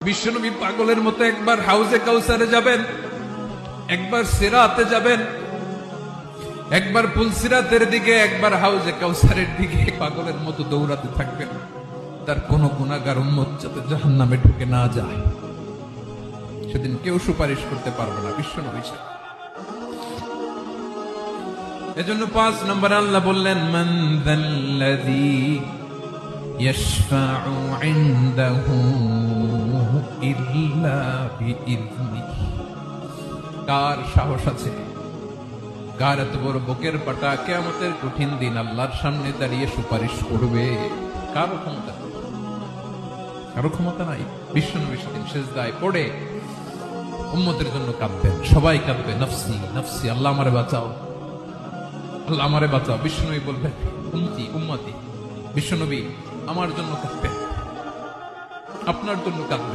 বিশ্বনবী পাগলের মতো একবার হাউজে কাউসারে যাবেন, একবার সিরাতে যাবেন, একবার পুলসিরাতের দিকে, একবার হাউজে কাউসারের দিকে পাগলের মতো দৌড়াতে থাকবেন। তার কোন গুনাহগার উম্মত যাতে জাহান্নামে ঢুকে না যায়, সেদিন কেউ সুপারিশ করতে পারবে না বিশ্বনবী ছাড়া। এজন্য 5 নম্বর আল্লাহ বললেন, মান যাল্লাযী ইয়াশফাউ ইনদাহু ইল্লা বিইযনিহি। কার সাহস আছে, কার এত বড় বুকের পাটা কিয়ামতের কঠিন দিন আল্লাহর সামনে দাঁড়িয়ে সুপারিশ করবে? কারো ক্ষমতা নেই, কারো ক্ষমতা নাই। বিশ্বনবী সেদিন সিজদায় পড়ে উম্মতের জন্য কাঁদবেন, সবাই কাঁদবে, নফসি নফসি, আল্লাহ আমারে বাঁচাও, আল্লাহ আমারে বাঁচাও। বিশ্বনবী বলবেন, উম্মতি উম্মতি। বিশ্বনবী আমার জন্য কাঁদবেন, আপনার জন্য কাঁদবেন।